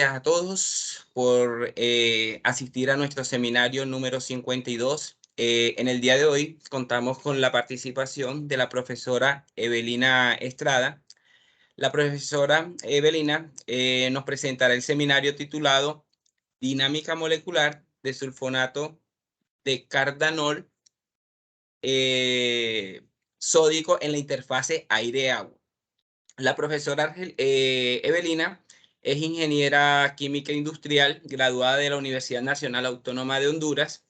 a todos por asistir a nuestro seminario número 52. En el día de hoy contamos con la participación de la profesora Evelina Estrada. La profesora Evelina nos presentará el seminario titulado Dinámica molecular de sulfonato de cardanol sódico en la interfase aire-agua. La profesora Evelina es ingeniera química industrial, graduada de la Universidad Nacional Autónoma de Honduras,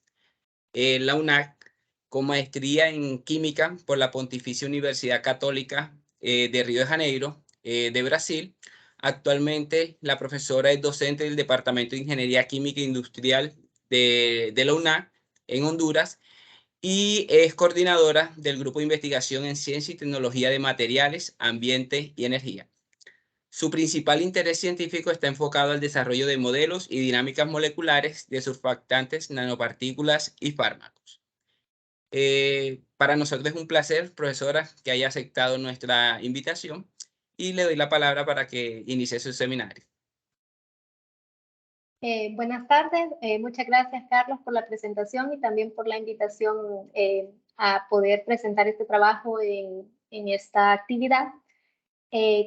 la UNAC, con maestría en química por la Pontificia Universidad Católica de Río de Janeiro, de Brasil. Actualmente, la profesora es docente del Departamento de Ingeniería Química Industrial de la UNAC en Honduras y es coordinadora del Grupo de Investigación en Ciencia y Tecnología de Materiales, Ambiente y Energía. Su principal interés científico está enfocado al desarrollo de modelos y dinámicas moleculares de surfactantes, nanopartículas y fármacos. Para nosotros es un placer, profesora, que haya aceptado nuestra invitación y le doy la palabra para que inicie su seminario. Buenas tardes, muchas gracias Carlos por la presentación y también por la invitación a poder presentar este trabajo en esta actividad.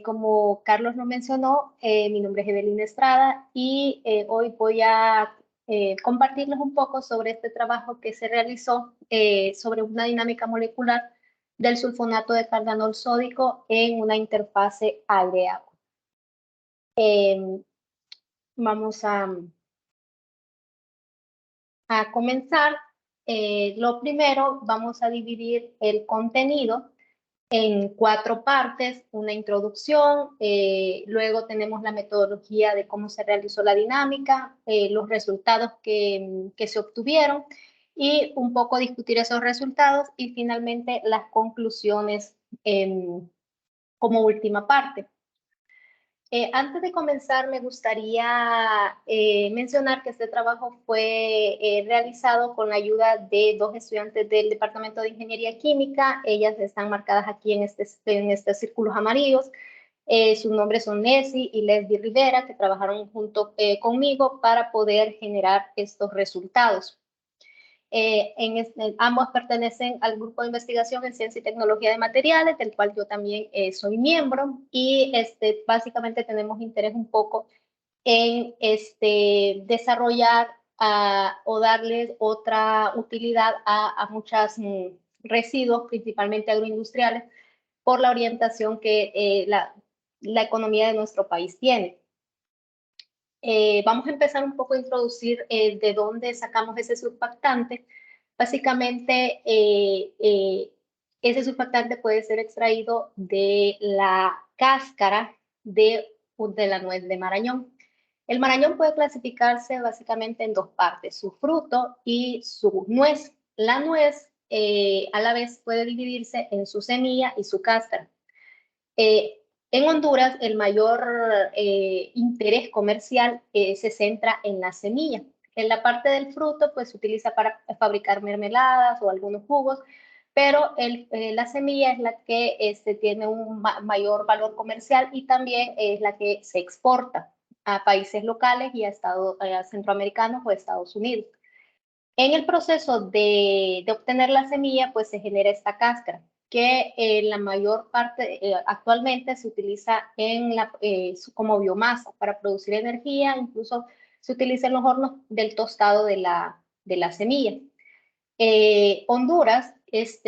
Como Carlos lo mencionó, mi nombre es Evelina Estrada y hoy voy a compartirles un poco sobre este trabajo que se realizó sobre una dinámica molecular del sulfonato de cardanol sódico en una interfase aire-agua. Vamos a comenzar. Lo primero, vamos a dividir el contenido en 4 partes, una introducción, luego tenemos la metodología de cómo se realizó la dinámica, los resultados que se obtuvieron y un poco discutir esos resultados y finalmente las conclusiones como última parte. Antes de comenzar, me gustaría mencionar que este trabajo fue realizado con la ayuda de 2 estudiantes del Departamento de Ingeniería Química. Ellas están marcadas aquí en estos círculos amarillos. Sus nombres son Nessie y Leslie Rivera, que trabajaron junto conmigo para poder generar estos resultados. Ambos pertenecen al grupo de investigación en ciencia y tecnología de materiales, del cual yo también soy miembro, y básicamente tenemos interés un poco en desarrollar o darles otra utilidad a muchos residuos, principalmente agroindustriales, por la orientación que la economía de nuestro país tiene. Vamos a empezar un poco a introducir de dónde sacamos ese surfactante. Básicamente, ese surfactante puede ser extraído de la cáscara de la nuez de marañón. El marañón puede clasificarse básicamente en 2 partes, su fruto y su nuez. La nuez a la vez puede dividirse en su semilla y su cáscara. En Honduras, el mayor interés comercial se centra en la semilla. En la parte del fruto, pues se utiliza para fabricar mermeladas o algunos jugos, pero la semilla es la que tiene un mayor valor comercial y también es la que se exporta a países locales y a centroamericanos o a Estados Unidos. En el proceso de obtener la semilla, pues se genera esta cáscara que la mayor parte actualmente se utiliza como biomasa para producir energía, incluso se utiliza en los hornos del tostado de la semilla. Honduras es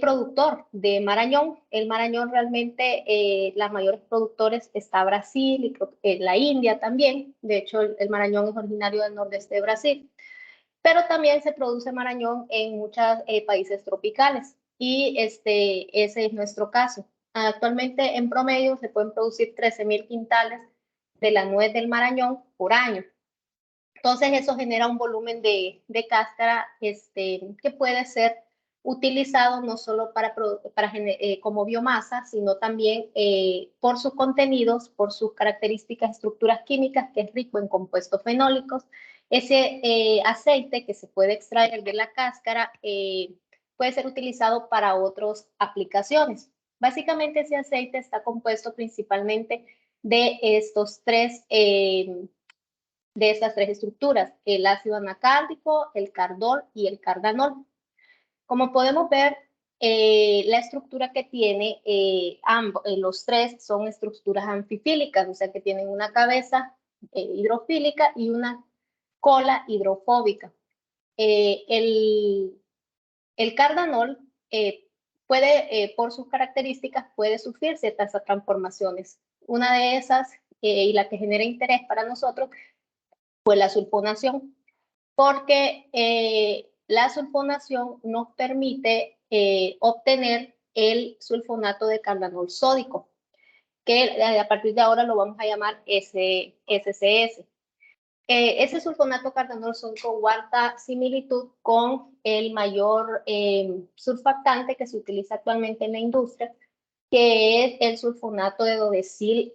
productor de marañón. El marañón realmente, las mayores productores está Brasil y creo que la India también. De hecho, el marañón es originario del nordeste de Brasil. Pero también se produce marañón en muchos países tropicales y ese es nuestro caso. Actualmente en promedio se pueden producir 13,000 quintales de la nuez del marañón por año. Entonces eso genera un volumen de cáscara que puede ser utilizado no solo como biomasa, sino también por sus contenidos, por sus características, estructuras químicas, que es rico en compuestos fenólicos. Ese aceite que se puede extraer de la cáscara puede ser utilizado para otras aplicaciones. Básicamente ese aceite está compuesto principalmente de estas tres estructuras, el ácido anacárdico, el cardol y el cardanol. Como podemos ver, la estructura que tiene los tres son estructuras anfifílicas, o sea que tienen una cabeza hidrofílica y una cola hidrofóbica. El cardanol puede, por sus características, puede sufrir ciertas transformaciones. Una de esas, y la que genera interés para nosotros, fue la sulfonación, porque la sulfonación nos permite obtener el sulfonato de cardanol sódico, que a partir de ahora lo vamos a llamar SCS. Ese sulfonato cardanol sódico guarda similitud con el mayor surfactante que se utiliza actualmente en la industria, que es el sulfonato de dodecil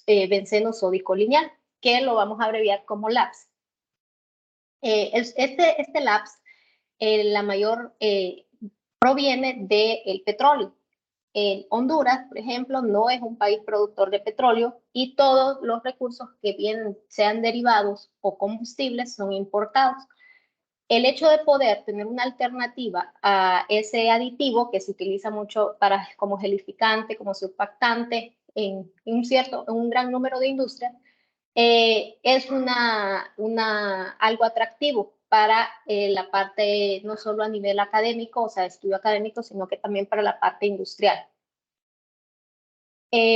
benceno sódico lineal, que lo vamos a abreviar como LAPS. Este LAPS, la mayor proviene del petróleo. En Honduras, por ejemplo, no es un país productor de petróleo y todos los recursos que vienen, sean derivados o combustibles, son importados. El hecho de poder tener una alternativa a ese aditivo que se utiliza mucho como gelificante, como surfactante en un gran número de industrias, es algo atractivo para la parte, no solo a nivel académico, o sea, estudio académico, sino que también para la parte industrial.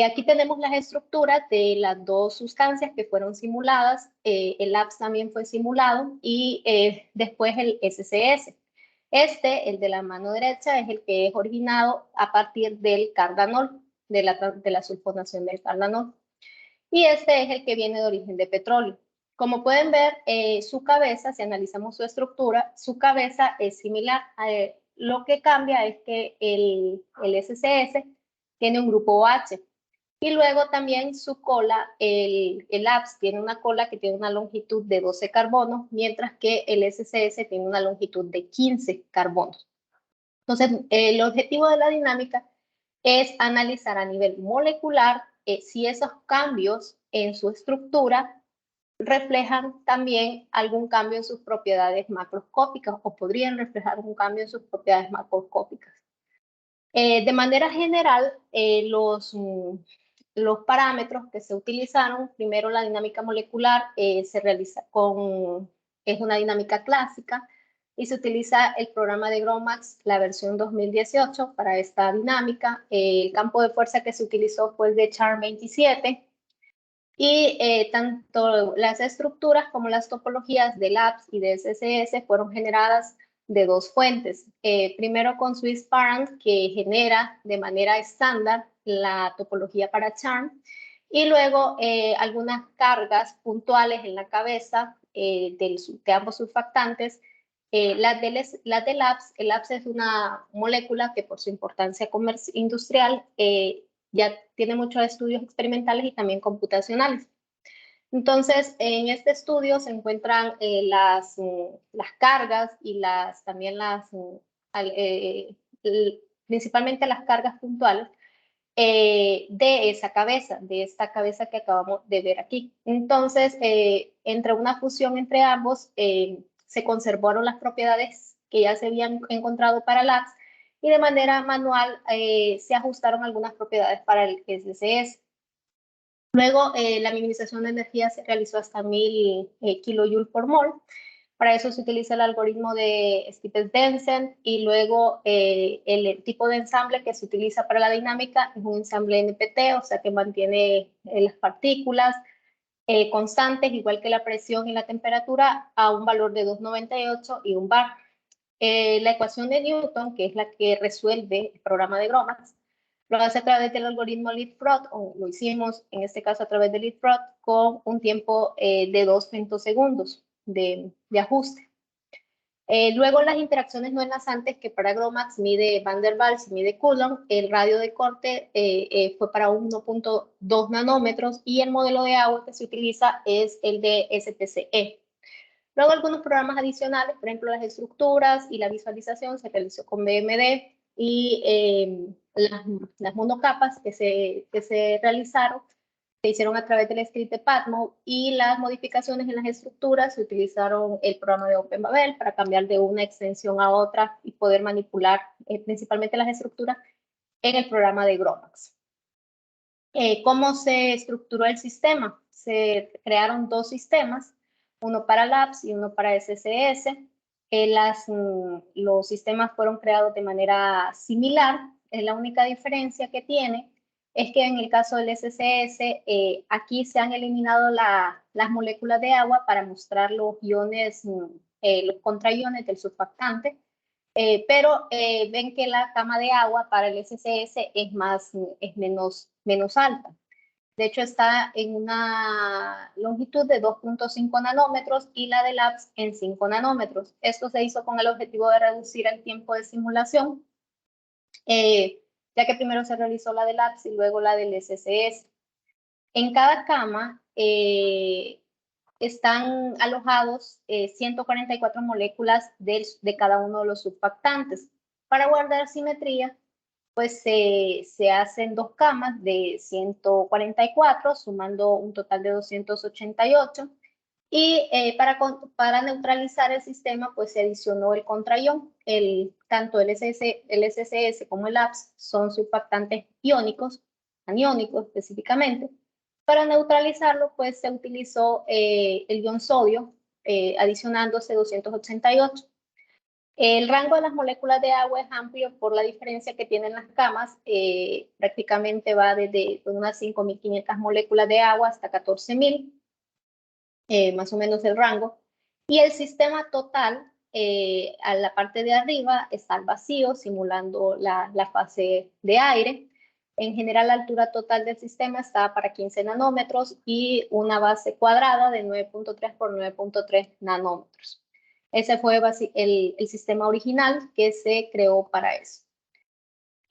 Aquí tenemos las estructuras de las dos sustancias que fueron simuladas. El LAPS también fue simulado y después el SCS. El de la mano derecha, es el que es originado a partir del cardanol, de la sulfonación del cardanol. Y este es el que viene de origen de petróleo. Como pueden ver, su cabeza, si analizamos su estructura, su cabeza es similar. Lo que cambia es que el SCS tiene un grupo OH. Y luego también su cola, el LAPS tiene una cola que tiene una longitud de 12 carbonos, mientras que el SCS tiene una longitud de 15 carbonos. Entonces, el objetivo de la dinámica es analizar a nivel molecular si esos cambios en su estructura reflejan también algún cambio en sus propiedades macroscópicas o podrían reflejar un cambio en sus propiedades macroscópicas. De manera general, los parámetros que se utilizaron, primero la dinámica molecular se realiza es una dinámica clásica y se utiliza el programa de GROMACS, la versión 2018 para esta dinámica. El campo de fuerza que se utilizó fue el de Charm 27 y tanto las estructuras como las topologías de LAPS y de SCS fueron generadas de dos fuentes. Primero con SwissParent, que genera de manera estándar la topología para Charm, y luego algunas cargas puntuales en la cabeza de ambos surfactantes. Las de LAPS, el LAPS es una molécula que por su importancia industrial ya tiene muchos estudios experimentales y también computacionales. Entonces, en este estudio se encuentran las cargas y también principalmente las cargas puntuales de esta cabeza que acabamos de ver aquí. Entonces, entre una fusión entre ambos, se conservaron las propiedades que ya se habían encontrado para LAPS y de manera manual se ajustaron algunas propiedades para el SCS. Luego, la minimización de energía se realizó hasta 1000 kilojoules por mol. Para eso se utiliza el algoritmo de Stephens-Densen y luego el tipo de ensamble que se utiliza para la dinámica es un ensamble NPT, o sea que mantiene las partículas constantes, igual que la presión y la temperatura, a un valor de 2,98 y un bar. La ecuación de Newton, que es la que resuelve el programa de GROMACS, lo hace a través del algoritmo Leapfrog, o lo hicimos en este caso a través de Leapfrog, con un tiempo de 2 femtosegundos de ajuste. Luego las interacciones no enlazantes, que para GROMACS mide Van der Waals y mide Coulomb, el radio de corte fue para 1,2 nanómetros y el modelo de agua que se utiliza es el de STCE. Luego algunos programas adicionales, por ejemplo las estructuras y la visualización se realizó con BMD y las monocapas que se realizaron se hicieron a través del script de Patmos, y las modificaciones en las estructuras se utilizaron el programa de OpenBabel para cambiar de una extensión a otra y poder manipular principalmente las estructuras en el programa de GROMACS. ¿Cómo se estructuró el sistema? Se crearon dos sistemas, uno para LAPS y uno para SSS. Los sistemas fueron creados de manera similar. La única diferencia que tiene es que en el caso del SSS, aquí se han eliminado las moléculas de agua para mostrar los iones, los contraiones del surfactante. Pero ven que la cama de agua para el SSS es menos alta. De hecho, está en una longitud de 2.5 nanómetros y la de LAPS en 5 nanómetros. Esto se hizo con el objetivo de reducir el tiempo de simulación, ya que primero se realizó la de LAPS y luego la del SSS. En cada cama están alojados 144 moléculas de cada uno de los surfactantes. Para guardar simetría, pues se hacen dos camas de 144, sumando un total de 288. Y para neutralizar el sistema, pues se adicionó el contraión. Tanto el SSS como el LAPS son surfactantes iónicos, aniónicos específicamente. Para neutralizarlo, pues se utilizó el ion sodio, adicionándose 288. El rango de las moléculas de agua es amplio por la diferencia que tienen las camas. Prácticamente va desde unas 5.500 moléculas de agua hasta 14.000, más o menos el rango. Y el sistema total, a la parte de arriba, está al vacío, simulando la fase de aire. En general, la altura total del sistema está para 15 nanómetros y una base cuadrada de 9.3 por 9.3 nanómetros. Ese fue el sistema original que se creó para eso.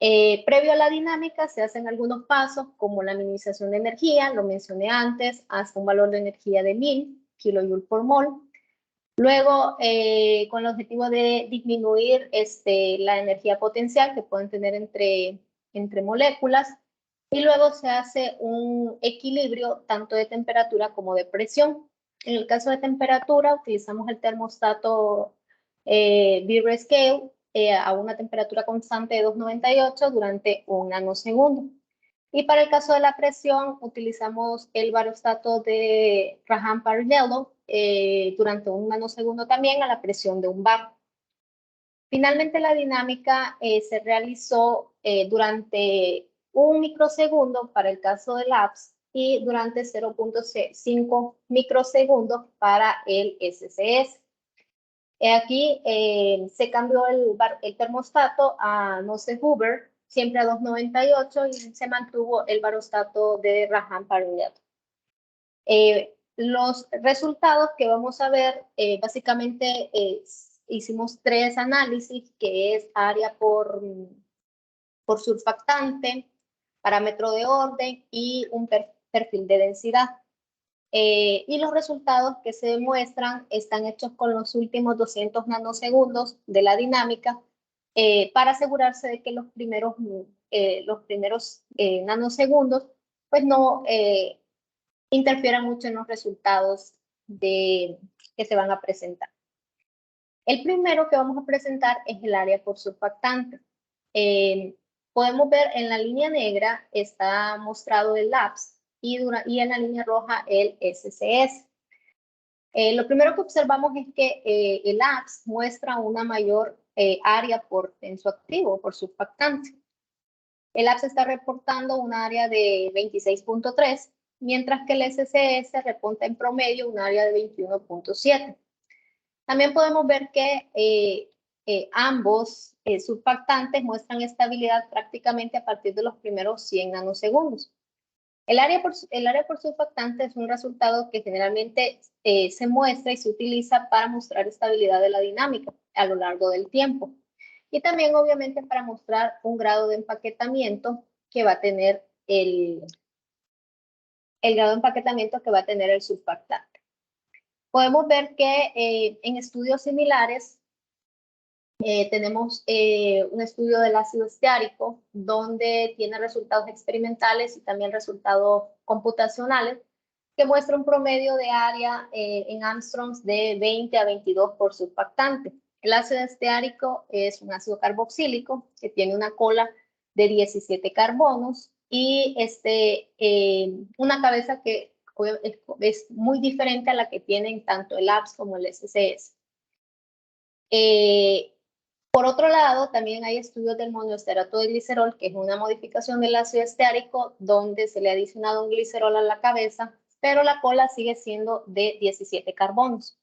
Previo a la dinámica se hacen algunos pasos como la minimización de energía, lo mencioné antes, hasta un valor de energía de 1000 kJ por mol. Luego, con el objetivo de disminuir la energía potencial que pueden tener entre moléculas, y luego se hace un equilibrio tanto de temperatura como de presión. En el caso de temperatura, utilizamos el termostato VRScale a una temperatura constante de 298 durante un nanosegundo. Y para el caso de la presión, utilizamos el barostato de Graham-Parinello durante un nanosegundo también a la presión de un bar. Finalmente, la dinámica se realizó durante un microsegundo para el caso del LAPS y durante 0.5 microsegundos para el SSS. Aquí se cambió el termostato a Nose-Hoover, siempre a 298, y se mantuvo el barostato de Graham-Parinello. Los resultados que vamos a ver, básicamente hicimos tres análisis, que es área por surfactante, parámetro de orden y un perfil de densidad. Y los resultados que se demuestran están hechos con los últimos 200 nanosegundos de la dinámica para asegurarse de que los primeros nanosegundos pues no interfieran mucho en los resultados que se van a presentar. El primero que vamos a presentar es el área por surfactante. Podemos ver en la línea negra está mostrado el LAPS y en la línea roja el SSS. Lo primero que observamos es que el LAPS muestra una mayor área por tensoactivo, por surfactante. El LAPS está reportando un área de 26.3, mientras que el SSS reporta en promedio un área de 21.7. También podemos ver que ambos surfactantes muestran estabilidad prácticamente a partir de los primeros 100 nanosegundos. El área por surfactante es un resultado que generalmente se muestra y se utiliza para mostrar estabilidad de la dinámica a lo largo del tiempo. Y también, obviamente, para mostrar un grado de empaquetamiento que va a tener el grado de empaquetamiento que va a tener el surfactante. Podemos ver que en estudios similares tenemos un estudio del ácido esteárico, donde tiene resultados experimentales y también resultados computacionales, que muestra un promedio de área en Armstrongs de 20 a 22 por surfactante. El ácido esteárico es un ácido carboxílico que tiene una cola de 17 carbonos y una cabeza que es muy diferente a la que tienen tanto el ABS como el SCS. Por otro lado, también hay estudios del monoesterato de glicerol, que es una modificación del ácido esteárico, donde se le ha adicionado un glicerol a la cabeza, pero la cola sigue siendo de 17 carbonos.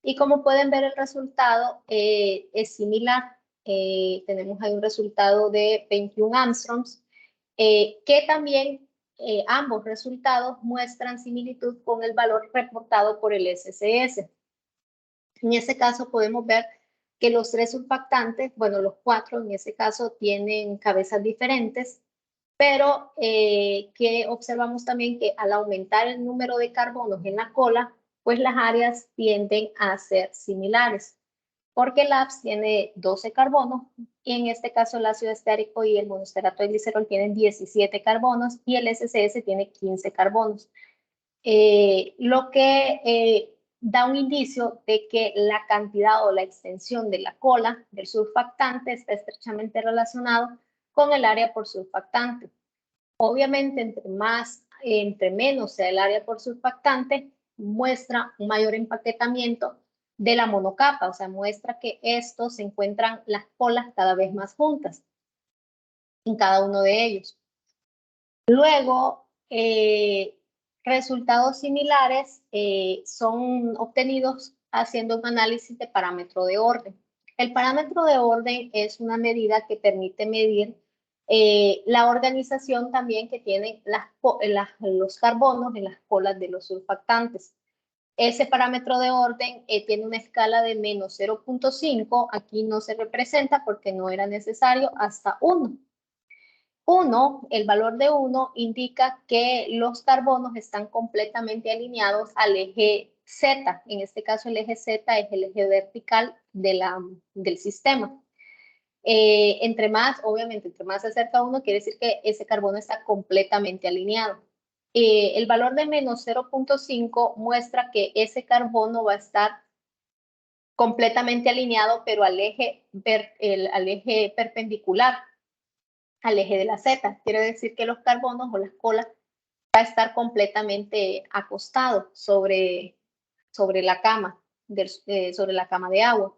Y como pueden ver, el resultado es similar. Tenemos ahí un resultado de 21 Armstrongs, que también ambos resultados muestran similitud con el valor reportado por el SCS. En ese caso podemos ver que los tres surfactantes, bueno, los cuatro en ese caso tienen cabezas diferentes, pero que observamos también que al aumentar el número de carbonos en la cola, pues las áreas tienden a ser similares, porque el ABS tiene 12 carbonos y en este caso el ácido esteárico y el monoesterato de glicerol tienen 17 carbonos y el SCS tiene 15 carbonos. Lo que da un indicio de que la cantidad o la extensión de la cola del surfactante está estrechamente relacionado con el área por surfactante. Obviamente, entre menos sea el área por surfactante, muestra un mayor empaquetamiento de la monocapa, o sea, muestra que estos se encuentran las colas cada vez más juntas en cada uno de ellos. Luego, resultados similares son obtenidos haciendo un análisis de parámetro de orden. El parámetro de orden es una medida que permite medir la organización también que tienen los carbonos en las colas de los surfactantes. Ese parámetro de orden tiene una escala de menos 0.5, aquí no se representa porque no era necesario, hasta 1. 1, el valor de 1 indica que los carbonos están completamente alineados al eje Z. En este caso, el eje Z es el eje vertical del sistema. Obviamente, entre más se acerca 1, quiere decir que ese carbono está completamente alineado. El valor de menos 0.5 muestra que ese carbono va a estar completamente alineado, pero al eje perpendicular al eje de la Z. Quiere decir que los carbonos o las colas va a estar completamente acostado sobre la cama, sobre la cama de agua.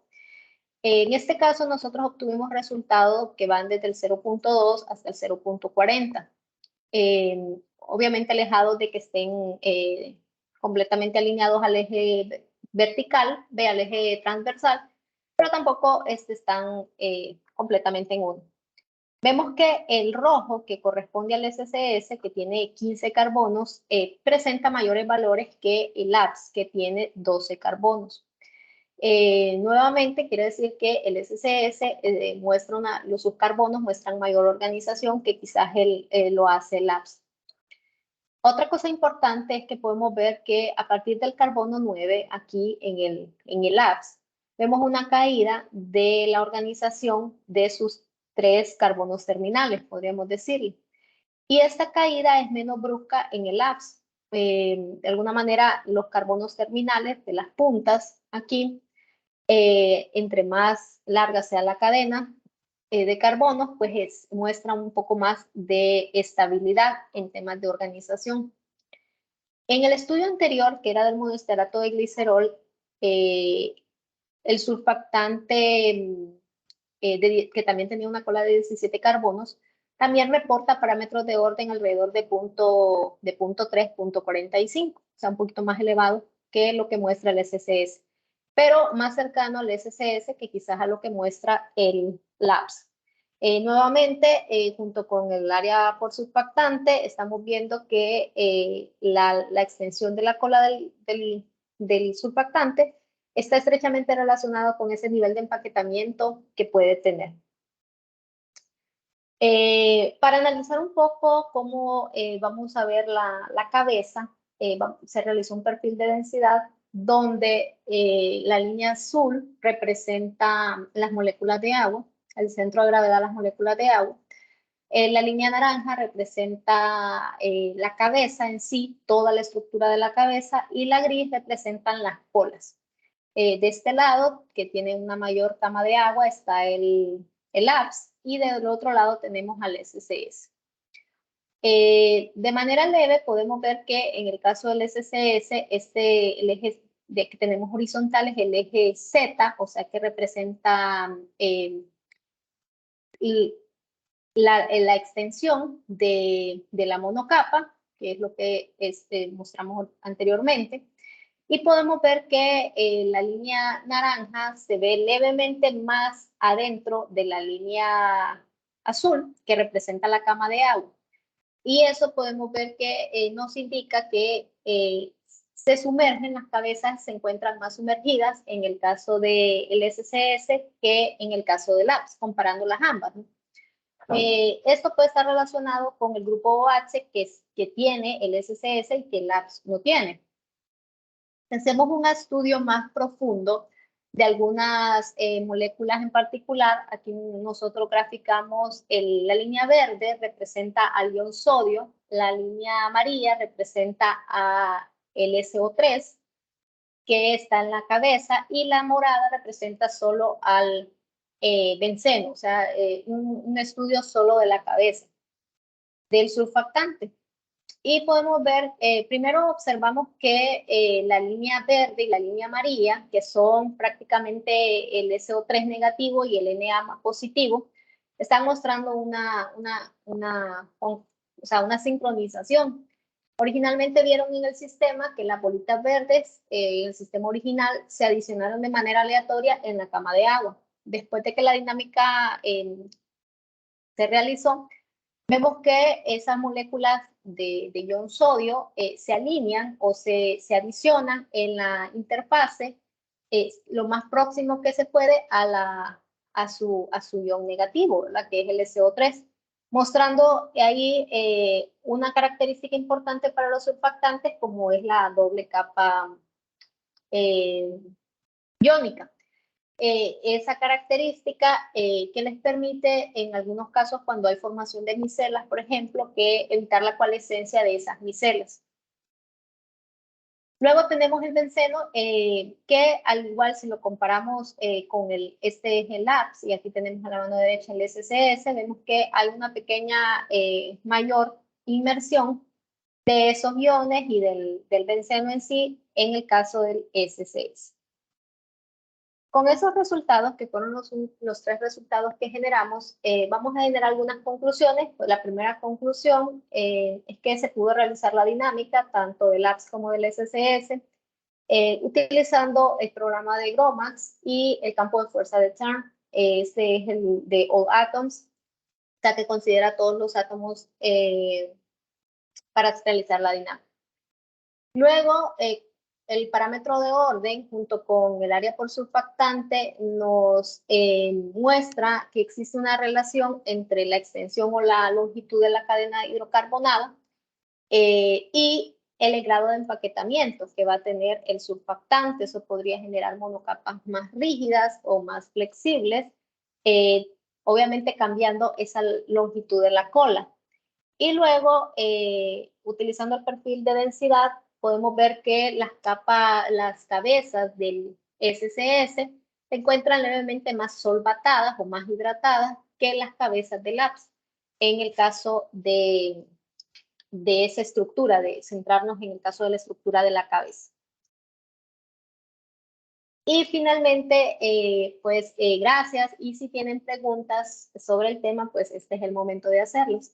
En este caso, nosotros obtuvimos resultados que van desde el 0.2 hasta el 0.40. Obviamente alejados de que estén completamente alineados al eje vertical, al eje transversal, pero tampoco están completamente en uno. Vemos que el rojo, que corresponde al SCS, que tiene 15 carbonos, presenta mayores valores que el ABS, que tiene 12 carbonos. Nuevamente, quiere decir que el SCS los subcarbonos muestran mayor organización que quizás lo hace el ABS. Otra cosa importante es que podemos ver que a partir del carbono 9, aquí en el ABS, vemos una caída de la organización de sus 3 carbonos terminales, podríamos decirlo. Y esta caída es menos brusca en el ABS. De alguna manera, los carbonos terminales de las puntas aquí, entre más larga sea la cadena de carbonos, pues muestra un poco más de estabilidad en temas de organización. En el estudio anterior, que era del monoesterato de glicerol, el surfactante que también tenía una cola de 17 carbonos, también reporta parámetros de orden alrededor de punto 3, punto 45, o sea, un poquito más elevado que lo que muestra el SCS, pero más cercano al SCS que quizás a lo que muestra el LABS. Nuevamente, junto con el área por surfactante, estamos viendo que la extensión de la cola del surfactante está estrechamente relacionado con ese nivel de empaquetamiento que puede tener. Para analizar un poco cómo vamos a ver la cabeza, se realizó un perfil de densidad donde la línea azul representa las moléculas de agua, el centro de gravedad de las moléculas de agua. La línea naranja representa la cabeza en sí, toda la estructura de la cabeza, y la gris representan las colas. De este lado, que tiene una mayor cama de agua, está el APS, y del otro lado tenemos al SCS. De manera leve podemos ver que en el caso del SCS, el eje que tenemos horizontal es el eje Z, o sea que representa la extensión de la monocapa, que es lo que mostramos anteriormente. Y podemos ver que la línea naranja se ve levemente más adentro de la línea azul, que representa la cama de agua. Y eso podemos ver que nos indica que se sumergen, las cabezas se encuentran más sumergidas en el caso del SCS que en el caso del APS, comparando las ambas, ¿no? Esto puede estar relacionado con el grupo OH que tiene el SCS y que el APS no tiene. Hacemos un estudio más profundo de algunas moléculas en particular. Aquí nosotros graficamos la línea verde, representa al ion sodio, la línea amarilla representa a el SO3, que está en la cabeza, y la morada representa solo al benceno, o sea, un estudio solo de la cabeza, del surfactante. Y podemos ver, primero observamos que la línea verde y la línea amarilla, que son prácticamente el SO3 negativo y el Na positivo, están mostrando una sincronización. Originalmente vieron en el sistema que las bolitas verdes en el sistema original se adicionaron de manera aleatoria en la cama de agua. Después de que la dinámica se realizó, vemos que esas moléculas de ion sodio se alinean o se adicionan en la interfase lo más próximo que se puede a su ion negativo, ¿verdad? Que es el SO3, mostrando ahí una característica importante para los surfactantes, como es la doble capa iónica. Esa característica que les permite, en algunos casos, cuando hay formación de micelas, por ejemplo, que evitar la coalescencia de esas micelas. Luego tenemos el benceno, que al igual si lo comparamos con este es el APS, y aquí tenemos a la mano derecha el SCS, vemos que hay una pequeña mayor inmersión de esos iones y del benceno en sí en el caso del SCS. Con esos resultados, que fueron los tres resultados que generamos, vamos a generar algunas conclusiones. Pues la primera conclusión es que se pudo realizar la dinámica tanto del APS como del SCS utilizando el programa de GROMACS y el campo de fuerza de TERN. Este es el de All Atoms, o sea que considera todos los átomos para realizar la dinámica. Luego, el parámetro de orden junto con el área por surfactante nos muestra que existe una relación entre la extensión o la longitud de la cadena hidrocarbonada y el grado de empaquetamiento que va a tener el surfactante. Eso podría generar monocapas más rígidas o más flexibles, obviamente cambiando esa longitud de la cola. Y luego, utilizando el perfil de densidad, podemos ver que las cabezas del SCS se encuentran levemente más solvatadas o más hidratadas que las cabezas del APS, en el caso de esa estructura, de centrarnos en el caso de la estructura de la cabeza. Y finalmente, gracias, y si tienen preguntas sobre el tema, pues este es el momento de hacerlos.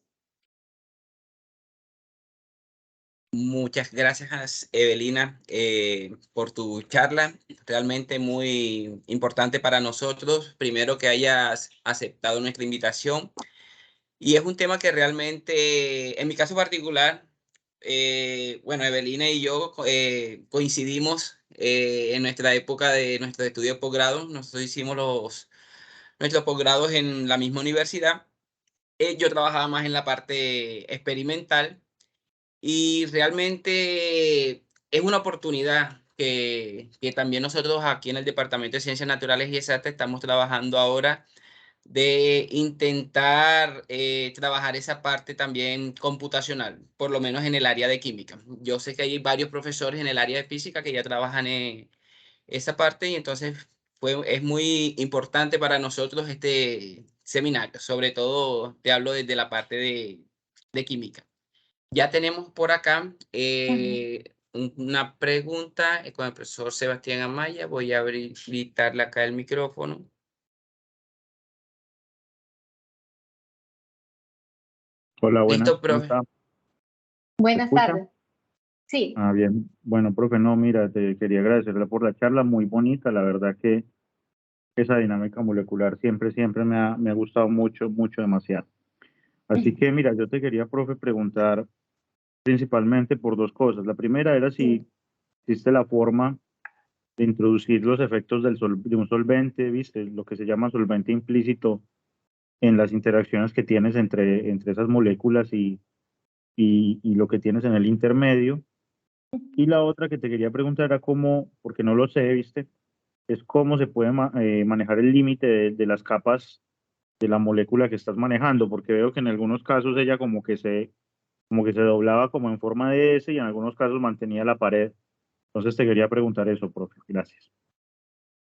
Muchas gracias, Evelina, por tu charla. Realmente muy importante para nosotros. Primero, que hayas aceptado nuestra invitación. Y es un tema que realmente, en mi caso particular, bueno, Evelina y yo coincidimos en nuestra época de nuestro estudio de posgrado. Nosotros hicimos nuestros posgrados en la misma universidad. Yo trabajaba más en la parte experimental. Y realmente es una oportunidad que también nosotros aquí en el Departamento de Ciencias Naturales y Exactas estamos trabajando ahora de intentar trabajar esa parte también computacional, por lo menos en el área de química. Yo sé que hay varios profesores en el área de física que ya trabajan en esa parte y entonces es muy importante para nosotros este seminario, sobre todo te hablo desde la parte de química. Ya tenemos por acá una pregunta con el profesor Sebastián Amaya. Voy a habilitarle acá el micrófono. Hola, buenas, Listo, ¿cómo profe. está? ¿Me Buenas escucha? tardes. Sí. Ah, bien. Bueno, profe, no, mira, te quería agradecerle por la charla, muy bonita. La verdad que esa dinámica molecular siempre me ha gustado mucho, demasiado. Así que, mira, yo te quería, profe, preguntar principalmente por dos cosas. La primera era si Sí. existe la forma de introducir los efectos de un solvente, ¿viste? Lo que se llama solvente implícito en las interacciones que tienes entre esas moléculas y lo que tienes en el intermedio. Y la otra que te quería preguntar era cómo, porque no lo sé, ¿viste? Es cómo se puede manejar el límite de las capas de la molécula que estás manejando, porque veo que en algunos casos ella como que se doblaba como en forma de S y en algunos casos mantenía la pared. Entonces te quería preguntar eso, profe. Gracias.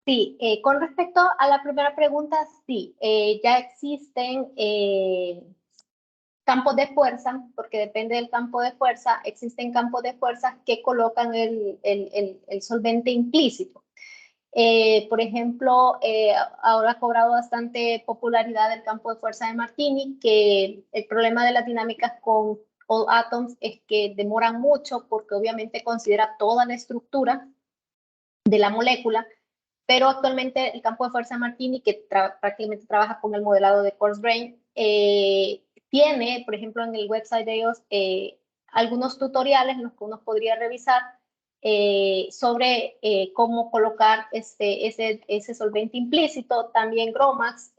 Sí, con respecto a la primera pregunta, sí, ya existen campos de fuerza, porque depende del campo de fuerza, existen campos de fuerza que colocan el solvente implícito. Por ejemplo, ahora ha cobrado bastante popularidad el campo de fuerza de Martini, que el problema de las dinámicas con all atoms es que demoran mucho porque obviamente considera toda la estructura de la molécula, pero actualmente el campo de fuerza Martini, que prácticamente trabaja con el modelado de coarse grain, tiene, por ejemplo, en el website de ellos, algunos tutoriales en los que uno podría revisar sobre cómo colocar ese solvente implícito. También GROMACS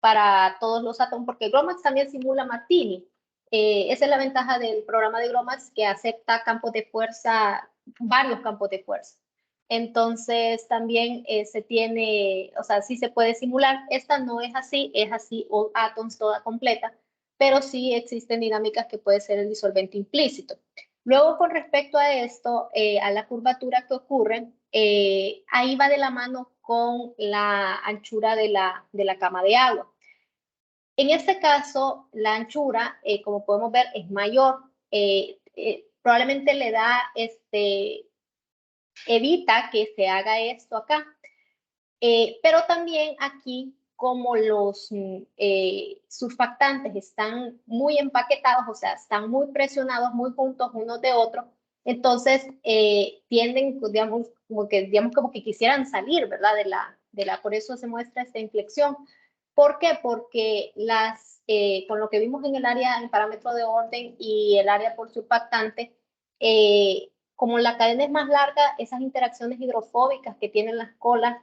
para todos los átomos, porque GROMACS también simula Martini. Esa es la ventaja del programa de GROMACS, que acepta campos de fuerza, varios campos de fuerza. Entonces también se tiene, o sea, sí se puede simular. Esta no es así all atoms toda completa, pero sí existen dinámicas que puede ser el disolvente implícito. Luego, con respecto a esto, a la curvatura que ocurre, ahí va de la mano con la anchura de la cama de agua. En este caso, la anchura, como podemos ver, es mayor. Probablemente le da evita que se haga esto acá. Pero también aquí, como los surfactantes están muy empaquetados, o sea, están muy presionados, muy juntos unos de otros, entonces tienden, digamos, como que quisieran salir, ¿verdad? Por eso se muestra esta inflexión. ¿Por qué? Porque con lo que vimos en el área, el parámetro de orden y el área por surfactante, como la cadena es más larga, esas interacciones hidrofóbicas que tienen las colas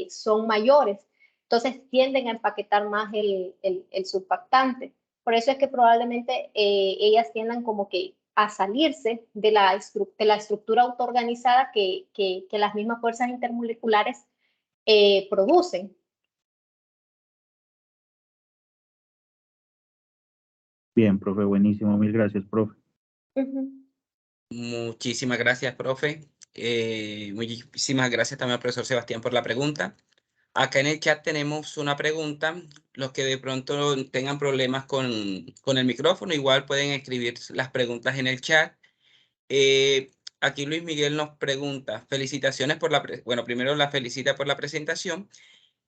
son mayores. Entonces tienden a empaquetar más el surfactante. Por eso es que probablemente ellas tiendan como que a salirse de la estructura autoorganizada que las mismas fuerzas intermoleculares producen. Bien, profe, buenísimo. Mil gracias, profe. Muchísimas gracias, profe. Muchísimas gracias también al profesor Sebastián por la pregunta. Acá en el chat tenemos una pregunta. Los que de pronto tengan problemas con el micrófono, igual pueden escribir las preguntas en el chat. Aquí Luis Miguel nos pregunta, felicitaciones por bueno, primero la felicita por la presentación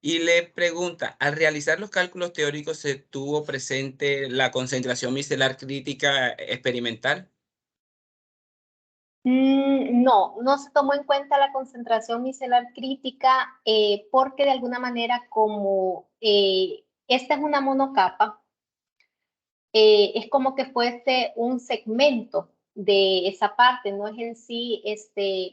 y le pregunta, al realizar los cálculos teóricos, ¿se tuvo presente la concentración micelar crítica experimental? No, no se tomó en cuenta la concentración micelar crítica porque de alguna manera como esta es una monocapa, es como que fuese un segmento de esa parte, no es en sí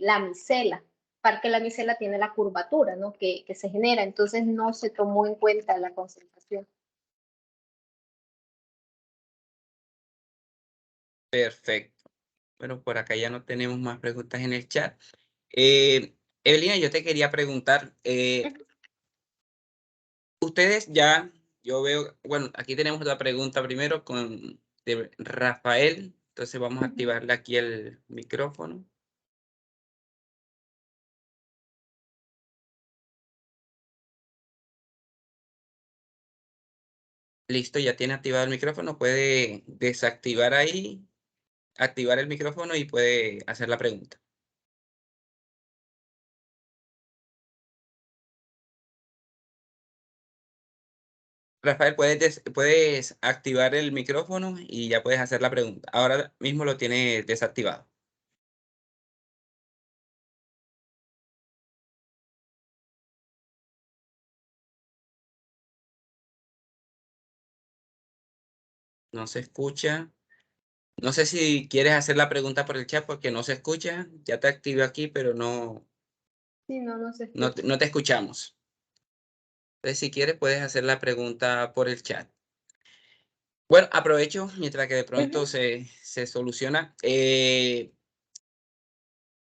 la micela, porque la micela tiene la curvatura, ¿no? que se genera, entonces no se tomó en cuenta la concentración. Perfecto. Bueno, por acá ya no tenemos más preguntas en el chat. Evelina, yo te quería preguntar, ustedes ya, yo veo, bueno, aquí tenemos la pregunta primero de Rafael, entonces vamos a activarle aquí el micrófono. Listo, ya tiene activado el micrófono, puede desactivar ahí, activar el micrófono y puede hacer la pregunta. Rafael, puedes activar el micrófono y ya puedes hacer la pregunta. Ahora mismo lo tiene desactivado. No se escucha. No sé si quieres hacer la pregunta por el chat porque no se escucha. Ya te activé aquí, pero no, Sí, no sé. no te escuchamos. Entonces, si quieres, puedes hacer la pregunta por el chat. Bueno, aprovecho mientras que de pronto se soluciona.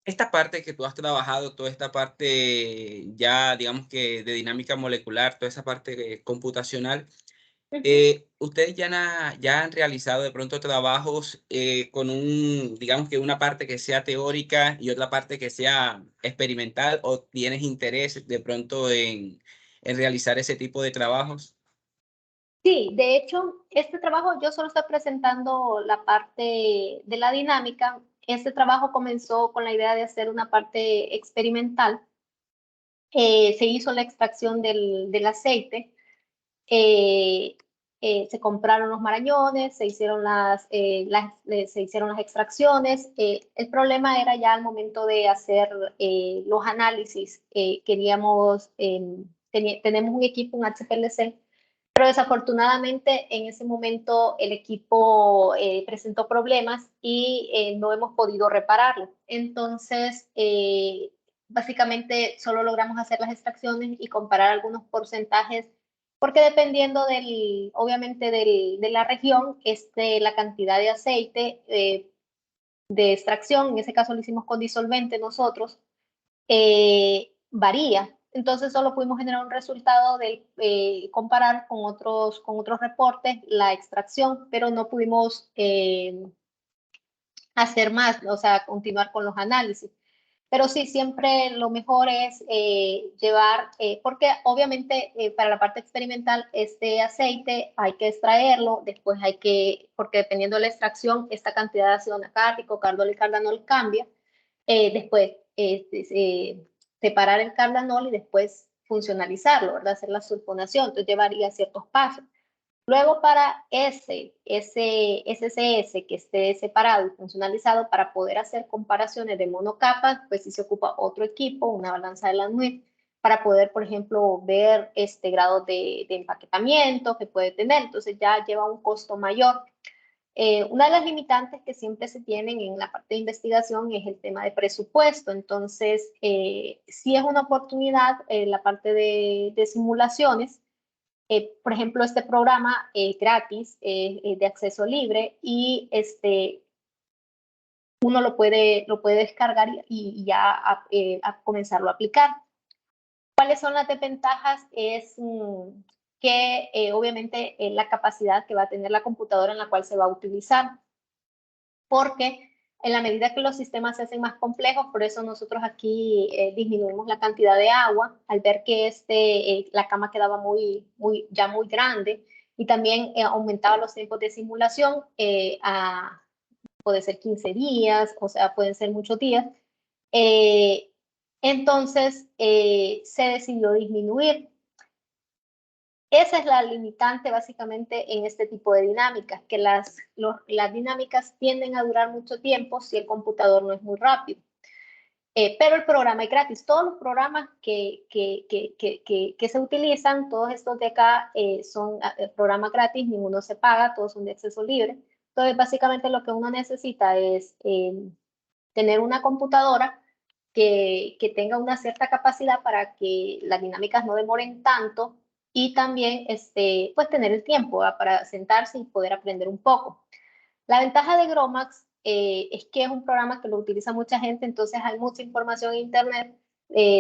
Esta parte que tú has trabajado, toda esta parte ya, digamos que de dinámica molecular, toda esa parte computacional, ustedes ya han realizado de pronto trabajos con digamos que una parte que sea teórica y otra parte que sea experimental, o tienes interés de pronto en realizar ese tipo de trabajos. Sí, de hecho, este trabajo yo solo estoy presentando la parte de la dinámica. Este trabajo comenzó con la idea de hacer una parte experimental. Se hizo la extracción del aceite, se compraron los marañones, se hicieron se hicieron las extracciones. El problema era ya al momento de hacer los análisis. Tenemos un equipo, un HPLC, pero desafortunadamente en ese momento el equipo presentó problemas y no hemos podido repararlo. Entonces, básicamente solo logramos hacer las extracciones y comparar algunos porcentajes, porque dependiendo obviamente de la región, la cantidad de aceite de extracción, en ese caso lo hicimos con disolvente nosotros, varía. Entonces solo pudimos generar un resultado de comparar con otros reportes la extracción, pero no pudimos hacer más, o sea, continuar con los análisis. Pero sí, siempre lo mejor es llevar, porque obviamente para la parte experimental este aceite hay que extraerlo, después porque dependiendo de la extracción, esta cantidad de ácido anacárdico, cardol y cardanol cambia. Después separar el cardanol y después funcionalizarlo, ¿verdad? Hacer la sulfonación, entonces llevaría ciertos pasos. Luego para SCS que esté separado y funcionalizado para poder hacer comparaciones de monocapas, pues sí se ocupa otro equipo, una balanza de Langmuir, para poder, por ejemplo, ver este grado de empaquetamiento que puede tener. Entonces ya lleva un costo mayor. Una de las limitantes que siempre se tienen en la parte de investigación es el tema de presupuesto. Entonces, sí es una oportunidad la parte de simulaciones. Por ejemplo, este programa es gratis, de acceso libre, y uno lo puede descargar y ya a comenzarlo a aplicar. ¿Cuáles son las desventajas? Es que obviamente la capacidad que va a tener la computadora en la cual se va a utilizar, porque en la medida que los sistemas se hacen más complejos, por eso nosotros aquí disminuimos la cantidad de agua al ver que la cama quedaba ya muy grande, y también aumentaba los tiempos de simulación puede ser 15 días, o sea, pueden ser muchos días. Entonces, se decidió disminuir. Esa es la limitante básicamente en este tipo de dinámicas, que las dinámicas tienden a durar mucho tiempo si el computador no es muy rápido. Pero el programa es gratis. Todos los programas que se utilizan, todos estos de acá, son programas gratis, ninguno se paga, todos son de acceso libre. Entonces, básicamente lo que uno necesita es tener una computadora que tenga una cierta capacidad para que las dinámicas no demoren tanto, y también pues tener el tiempo para sentarse y poder aprender un poco. La ventaja de GROMACS es que es un programa que lo utiliza mucha gente, entonces hay mucha información en Internet,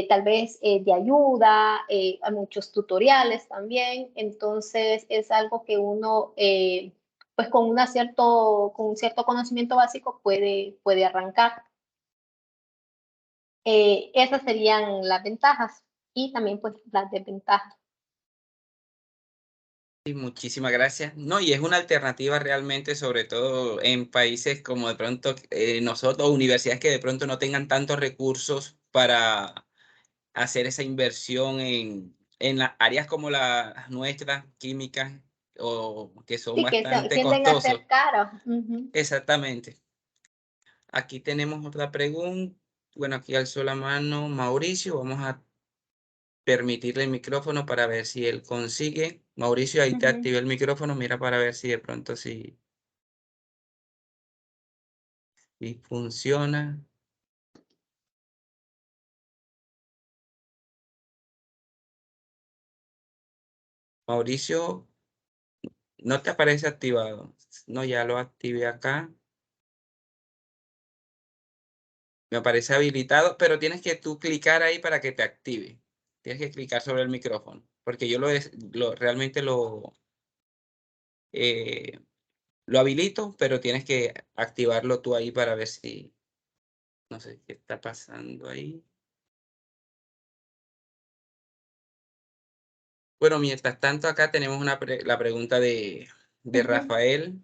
tal vez de ayuda, hay muchos tutoriales también, entonces es algo que uno, pues con un cierto conocimiento básico puede arrancar. Esas serían las ventajas y también pues las desventajas. Sí, muchísimas gracias. No, y es una alternativa realmente, sobre todo en países como de pronto nosotros, universidades que de pronto no tengan tantos recursos para hacer esa inversión en las áreas como las nuestras, químicas, o que son Sí, que bastante tienden a costosos. ser caros. Ujú. Exactamente. Aquí tenemos otra pregunta. Bueno, aquí alzó la mano Mauricio. Vamos a permitirle el micrófono para ver si él consigue. Mauricio, ahí te Ujú. activé el micrófono. Mira para ver si de pronto si funciona. Mauricio, no te aparece activado. No, ya lo activé acá. Me aparece habilitado, pero tienes que tú clicar ahí para que te active. Tienes que clicar sobre el micrófono, porque yo realmente lo habilito, pero tienes que activarlo tú ahí para ver si, no sé qué está pasando ahí. Bueno, mientras tanto acá tenemos la pregunta de Ujú. Rafael.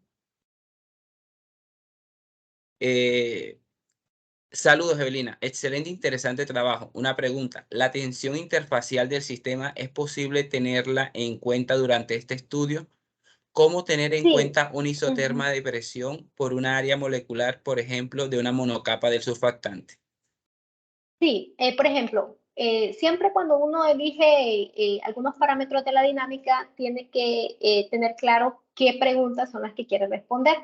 Saludos, Evelina. Excelente, interesante trabajo. Una pregunta. ¿La tensión interfacial del sistema es posible tenerla en cuenta durante este estudio? ¿Cómo tener en Sí. cuenta una isoterma Ujú. de presión por una área molecular, por ejemplo, de una monocapa del surfactante? Sí, por ejemplo, siempre cuando uno elige algunos parámetros de la dinámica, tiene que tener claro qué preguntas son las que quiere responder.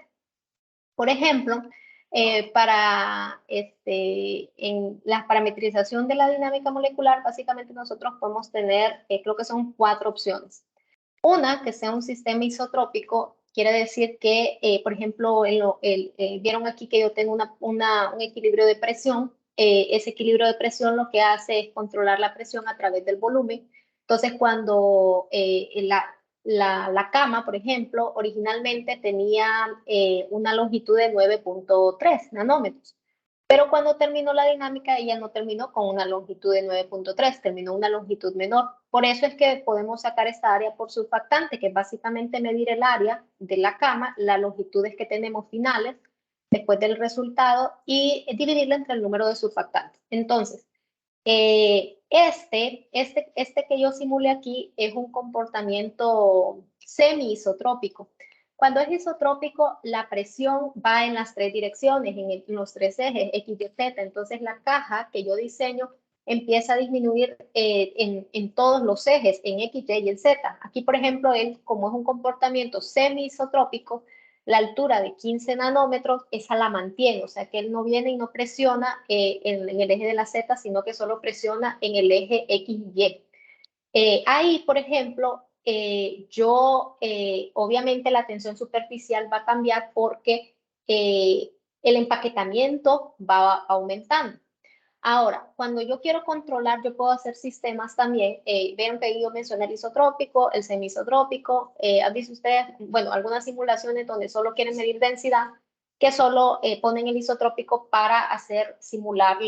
Por ejemplo, en la parametrización de la dinámica molecular, básicamente nosotros podemos tener, creo que son 4 opciones. Una, que sea un sistema isotrópico, quiere decir que, por ejemplo, vieron aquí que yo tengo un equilibrio de presión. Ese equilibrio de presión lo que hace es controlar la presión a través del volumen. Entonces, cuando la cama, por ejemplo, originalmente tenía una longitud de 9.3 nanómetros. Pero cuando terminó la dinámica, ella no terminó con una longitud de 9.3, terminó una longitud menor. Por eso es que podemos sacar esta área por surfactante, que es básicamente medir el área de la cama, las longitudes que tenemos finales, después del resultado, y dividirla entre el número de surfactantes. Entonces, este que yo simulé aquí es un comportamiento semi-isotrópico. Cuando es isotrópico, la presión va en las 3 direcciones, en los 3 ejes, X, Y, Z. Entonces, la caja que yo diseño empieza a disminuir en todos los ejes, en X, Y y en Z. Aquí, por ejemplo, él, como es un comportamiento semi-isotrópico, la altura de 15 nanómetros, esa la mantiene, o sea que él no viene y no presiona en el eje de la Z, sino que solo presiona en el eje X y Y. Ahí, por ejemplo, obviamente la tensión superficial va a cambiar porque el empaquetamiento va aumentando. Ahora, cuando yo quiero controlar, yo puedo hacer sistemas también. Vieron que yo mencioné el isotrópico, el semisotrópico. ¿Han visto ustedes, bueno, algunas simulaciones donde solo quieren medir densidad, que solo ponen el isotrópico para simular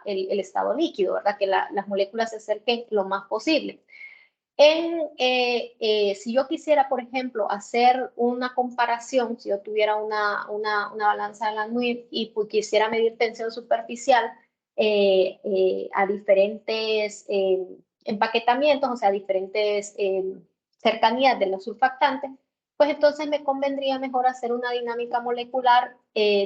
el estado líquido, ¿verdad? Que las moléculas se acerquen lo más posible. Si yo quisiera, por ejemplo, hacer una comparación, si yo tuviera una balanza de Langmuir y quisiera medir tensión superficial a diferentes empaquetamientos, o sea, diferentes cercanías de los surfactantes, pues entonces me convendría mejor hacer una dinámica molecular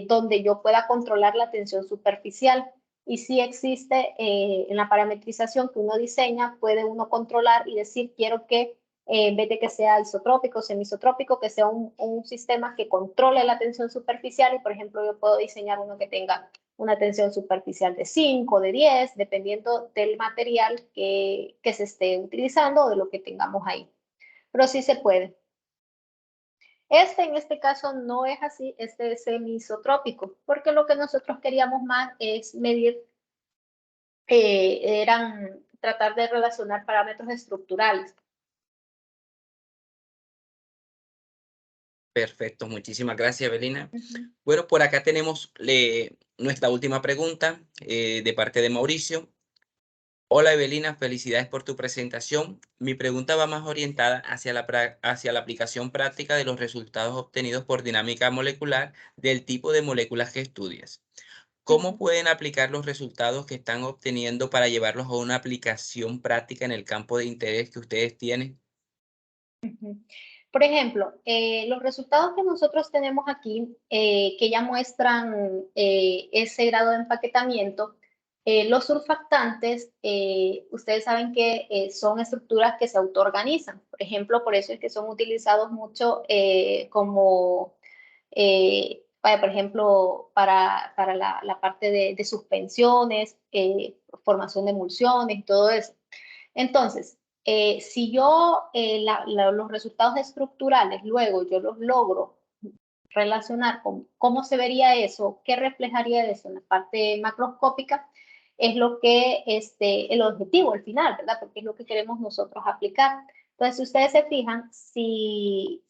donde yo pueda controlar la tensión superficial. Y sí existe en la parametrización que uno diseña, puede uno controlar y decir, quiero que en vez de que sea isotrópico, semisotrópico, que sea un sistema que controle la tensión superficial y, por ejemplo, yo puedo diseñar uno que tenga una tensión superficial de 5, de 10, dependiendo del material que se esté utilizando o de lo que tengamos ahí. Pero sí se puede. En este caso no es así, este es semisotrópico, porque lo que nosotros queríamos más es medir, tratar de relacionar parámetros estructurales. Perfecto, muchísimas gracias, Evelina. Bueno, por acá tenemos nuestra última pregunta de parte de Mauricio. Hola, Evelina, felicidades por tu presentación. Mi pregunta va más orientada hacia la aplicación práctica de los resultados obtenidos por dinámica molecular del tipo de moléculas que estudias. ¿Cómo pueden aplicar los resultados que están obteniendo para llevarlos a una aplicación práctica en el campo de interés que ustedes tienen? Por ejemplo, los resultados que nosotros tenemos aquí, que ya muestran ese grado de empaquetamiento, los surfactantes, ustedes saben que son estructuras que se autoorganizan. Por ejemplo, por eso es que son utilizados mucho como, por ejemplo, para la parte de suspensiones, formación de emulsiones y todo eso. Entonces, si yo los resultados estructurales luego yo los logro relacionar con cómo se vería eso, qué reflejaría eso en la parte macroscópica, es lo que el objetivo al final, ¿verdad? Porque es lo que queremos nosotros aplicar. Entonces, si ustedes se fijan, si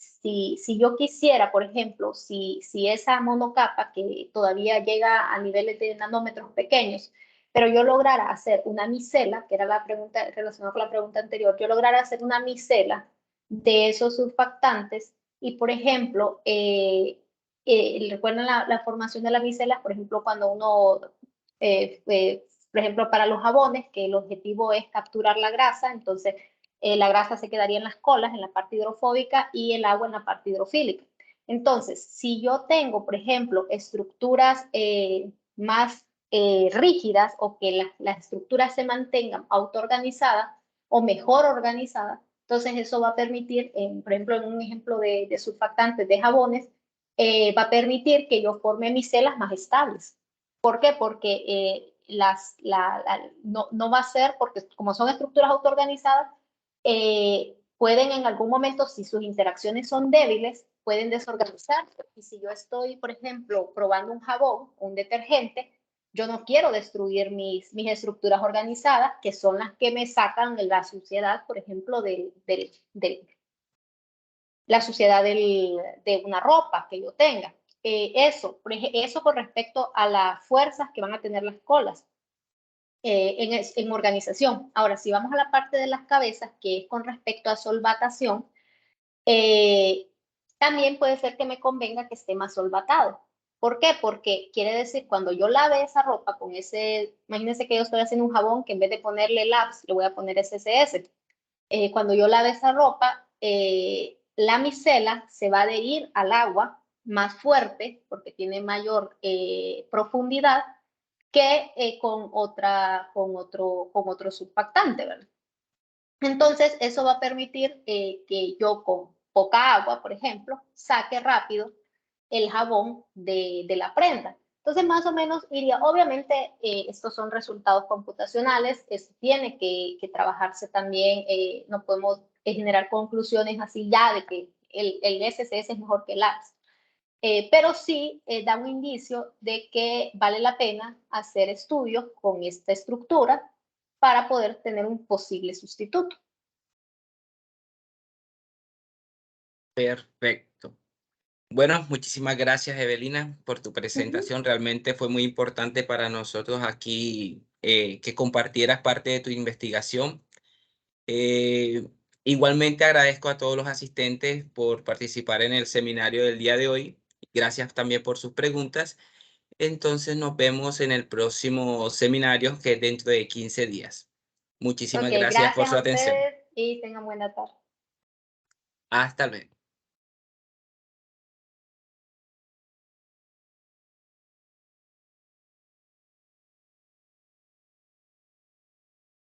yo quisiera, por ejemplo, si esa monocapa que todavía llega a niveles de nanómetros pequeños, pero yo lograra hacer una micela, que era la pregunta relacionada con la pregunta anterior, yo lograra hacer una micela de esos surfactantes y, por ejemplo, recuerdan la formación de las micelas, por ejemplo, cuando uno, por ejemplo, para los jabones, que el objetivo es capturar la grasa, entonces la grasa se quedaría en las colas, en la parte hidrofóbica, y el agua en la parte hidrofílica. Entonces, si yo tengo, por ejemplo, estructuras más rígidas o que las estructuras se mantengan autoorganizadas o mejor organizadas, entonces eso va a permitir, por ejemplo, en un ejemplo de surfactantes de jabones, va a permitir que yo forme micelas más estables. ¿Por qué? Porque no va a ser, porque como son estructuras autoorganizadas, pueden en algún momento, si sus interacciones son débiles, pueden desorganizarse. Y si yo estoy, por ejemplo, probando un jabón, un detergente, yo no quiero destruir mis estructuras organizadas, que son las que me sacan la suciedad, por ejemplo, la suciedad de una ropa que yo tenga. Eso con respecto a las fuerzas que van a tener las colas en organización. Ahora, si vamos a la parte de las cabezas, que es con respecto a solvatación, también puede ser que me convenga que esté más solvatado. ¿Por qué? Porque quiere decir, cuando yo lave esa ropa con imagínense que yo estoy haciendo un jabón que en vez de ponerle labs, le voy a poner SSS. Cuando yo lave esa ropa, la micela se va a adherir al agua más fuerte, porque tiene mayor profundidad, que con otro surfactante, ¿verdad? Entonces, eso va a permitir que yo con poca agua, por ejemplo, saque rápido el jabón de la prenda. Entonces, más o menos iría, obviamente, estos son resultados computacionales, esto tiene que trabajarse también, no podemos generar conclusiones así ya de que el SSS es mejor que el AX. Pero sí da un indicio de que vale la pena hacer estudios con esta estructura para poder tener un posible sustituto. Perfecto. Bueno, muchísimas gracias, Evelina, por tu presentación. Realmente fue muy importante para nosotros aquí que compartieras parte de tu investigación. Igualmente agradezco a todos los asistentes por participar en el seminario del día de hoy. Gracias también por sus preguntas. Entonces nos vemos en el próximo seminario, que es dentro de 15 días. Muchísimas Ok, gracias por gracias su a atención. ustedes y tengan buena tarde. Hasta luego.